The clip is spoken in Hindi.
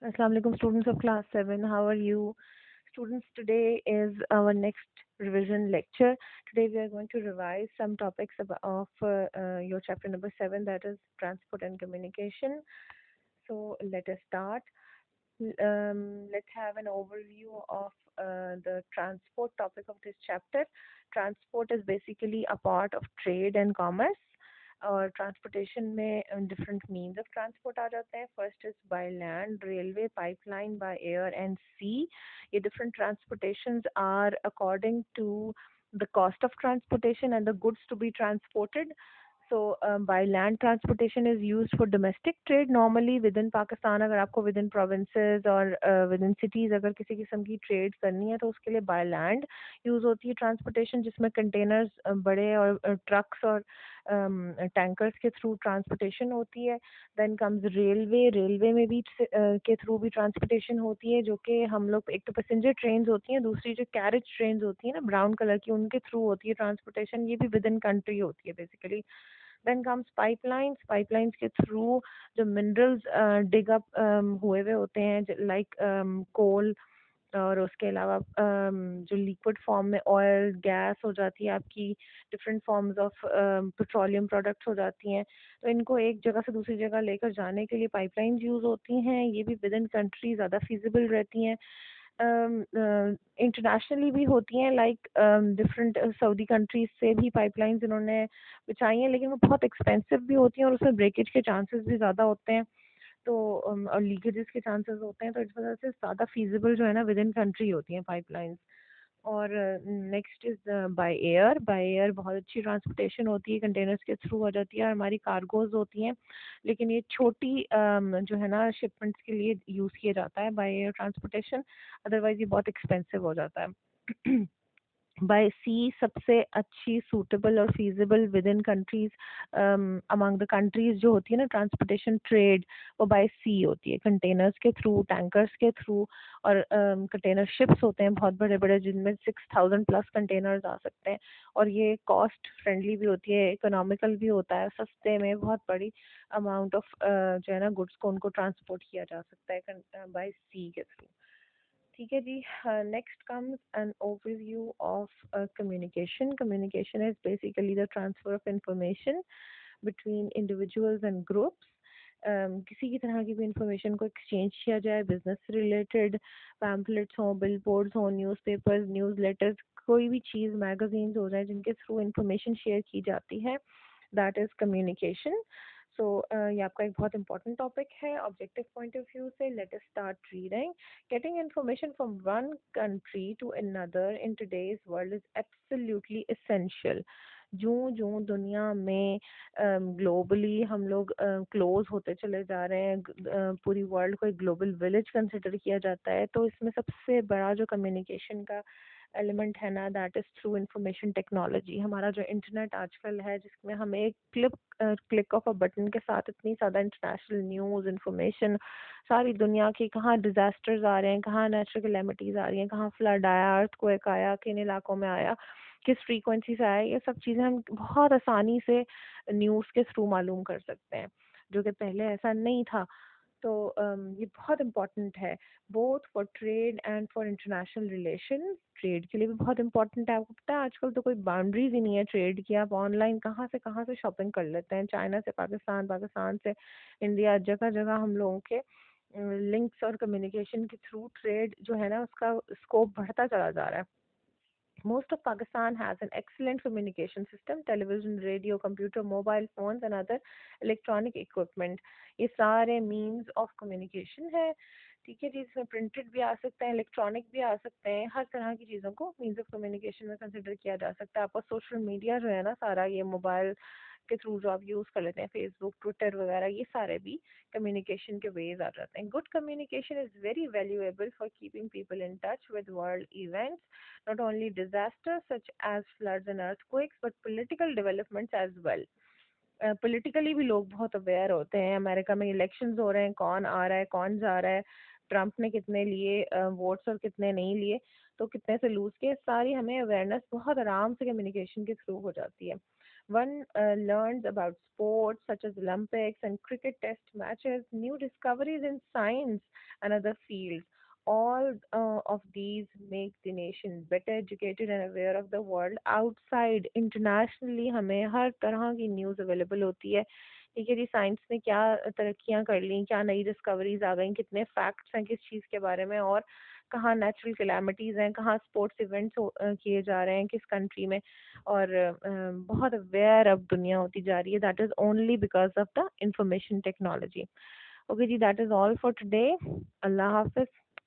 Assalamu alaikum students of class 7. How are you? Students, today is our next revision lecture. Today we are going to revise some topics of your chapter number 7, that is transport and communication. So let us start. Let's have an overview of the transport topic of this chapter. Transport is basically a part of trade and commerce. और ट्रांसपोर्टेशन में डिफरेंट मीन्स ऑफ ट्रांसपोर्ट आ जाते हैं. First is by land, railway, pipeline, by air and sea. ये different transportations are according to the cost of transportation and the goods to be transported. So by land, transportation is used for domestic trade normally within Pakistan. अगर आपको within provinces और within cities अगर किसी किस्म की trade करनी है तो उसके लिए by land use होती है transportation, जिसमें containers बड़े और trucks और tankers के through transportation होती है. Then comes railway. Railway में भी के through भी transportation होती है, जो कि हम लोग एक तो passenger trains होती हैं, दूसरी जो carriage trains होती है ना brown color की, उनके through होती है transportation. ये भी within country होती है basically. Then comes pipelines. Pipelines के through जो minerals dig up हुए हुए होते हैं, like coal, और उसके अलावा जो लिक्विड फॉर्म में ऑयल, गैस हो जाती है आपकी, different forms of petroleum products हो जाती हैं. तो इनको एक जगह से दूसरी जगह लेकर जाने के लिए पाइपलाइंस यूज़ होती हैं. ये भी विद इन कंट्री ज़्यादा फीजिबल रहती हैं. इंटरनेशनली भी होती हैं, लाइक डिफरेंट सऊदी कंट्रीज से भी पाइपलाइंस इन्होंने बिछाई हैं, लेकिन वो बहुत एक्सपेंसिव भी होती हैं और उसमें ब्रेकेज के चांसेस भी ज़्यादा होते हैं. तो और लीकेजेस के चांसेस होते हैं, तो इस वजह से ज़्यादा फीजिबल जो है ना विद इन कंट्री होती हैं पाइपलाइंस. और next is by air. By air बहुत अच्छी ट्रांसपोर्टेशन होती है, कंटेनर्स के थ्रू हो जाती है और हमारी कार्गोज होती हैं, लेकिन ये छोटी जो है ना शिपमेंट्स के लिए यूज़ किया जाता है बाय एयर ट्रांसपोर्टेशन. अदरवाइज ये बहुत एक्सपेंसिव हो जाता है. बाय सी सबसे अच्छी सूटेबल और feasible with in countries, among the countries जो होती है ना ट्रांसपोर्टेशन ट्रेड, वो बाय सी होती है, कंटेनर्स के थ्रू, टैंकर्स के थ्रू. और कंटेनर शिप्स होते हैं बहुत बड़े बड़े, जिनमें 6,000 प्लस कंटेनर्स आ सकते हैं. और ये कॉस्ट फ्रेंडली भी होती है, इकोनॉमिकल भी होता है, सस्ते में बहुत बड़ी अमाउंट ऑफ जो है ना गुड्स को उनको ट्रांसपोर्ट किया जा सकता है बाय सी के थ्रू. ठीक है जी. Next comes an overview of communication. Communication is basically the transfer of information between individuals and groups. किसी की तरह की भी इंफॉर्मेशन को एक्सचेंज किया जाए, बिजनेस से रिलेटेड, पैम्पलेट्स हों, बिलबोर्ड्स हों, न्यूज़पेपर्स, न्यूज़ लेटर्स, कोई भी चीज़, मैगजीन्स हो जाए जिनके थ्रू इंफॉर्मेशन शेयर की जाती है, दैट इज़ कम्युनिकेशन. सो ये आपका एक बहुत इंपॉर्टेंट टॉपिक है ऑब्जेक्टिव पॉइंट ऑफ व्यू से. Let us start reading. Getting information from one country to another in today's world is absolutely essential. जो जो दुनिया में ग्लोबली हम लोग क्लोज होते चले जा रहे हैं, पूरी वर्ल्ड को एक ग्लोबल विलेज कंसिडर किया जाता है, तो इसमें सबसे बड़ा जो कम्युनिकेशन का एलिमेंट है ना, that is through information technology. हमारा जो इंटरनेट आजकल है, जिसमें हमें एक क्लिक ऑफ अ बटन के साथ इतनी ज़्यादा इंटरनेशनल न्यूज़, इंफॉर्मेशन, सारी दुनिया की, कहाँ डिजास्टर्स आ रहे हैं, कहाँ नेचुरल कैलेमिटीज़ आ रही हैं, कहाँ फ्लड आया, अर्थक्वेक आया, किन इलाकों में आया, किस फ्रीक्वेंसी से आया, ये सब चीज़ें हम बहुत आसानी से न्यूज़ के थ्रू मालूम कर सकते हैं, जो कि पहले ऐसा नहीं था. तो ये बहुत इम्पोर्टेंट है, both for trade and for international relation. Trade के लिए भी बहुत इम्पोर्टेंट है. आपको पता है आजकल तो कोई बाउंड्रीज ही नहीं है ट्रेड की. आप ऑनलाइन कहाँ से शॉपिंग कर लेते हैं, चाइना से पाकिस्तान, पाकिस्तान से इंडिया, जगह जगह हम लोगों के लिंक्स और कम्युनिकेशन के थ्रू ट्रेड जो है ना उसका स्कोप बढ़ता चला जा रहा है. Most of Pakistan has an excellent communication system: television, radio, computer, mobile phones and other electronic equipment. ये सारे means of communication है. ठीक है जी. इसमें प्रिंटेड भी आ सकते हैं, इलेक्ट्रॉनिक भी आ सकते हैं, हर तरह की चीज़ों को मीन्स ऑफ कम्युनिकेशन में कंसिडर किया जा सकता है. आपका सोशल मीडिया जो है ना सारा, ये मोबाइल के थ्रू जो आप यूज़ कर लेते हैं, फेसबुक, ट्विटर वगैरह, ये सारे भी कम्युनिकेशन के वेज आ जाते हैं. Good communication is very valuable for keeping people in touch with world events, not only disasters such as floods and earthquakes but political developments as well. Politically भी लोग बहुत अवेयर होते हैं. अमेरिका में इलेक्शंस हो रहे हैं, कौन आ रहा है, कौन जा रहा है, ट्रम्प ने कितने लिए वोट्स और कितने नहीं लिए, तो कितने से लूज के, सारी हमें अवेयरनेस बहुत आराम से कम्युनिकेशन के थ्रू हो जाती है. One learns about sports such as Olympics and cricket test matches, new discoveries in science and other fields. All of these make the nation better educated and aware of the world outside. Internationally हमें हर तरह की न्यूज़ अवेलेबल होती है। ठीक है जी, साइंस ने क्या तरक्कियां कर ली, क्या नई डिस्कवरीज आ गई, कितने फैक्ट्स हैं किस चीज़ के बारे में, और कहाँ नेचुरल कैलामिटीज़ हैं, कहाँ स्पोर्ट्स इवेंट्स किए जा रहे हैं किस कंट्री में। और बहुत अवेयर अब दुनिया होती जा रही है। That is only because of the information technology. Okay जी, that is all for today. अल्लाह हाफिज़।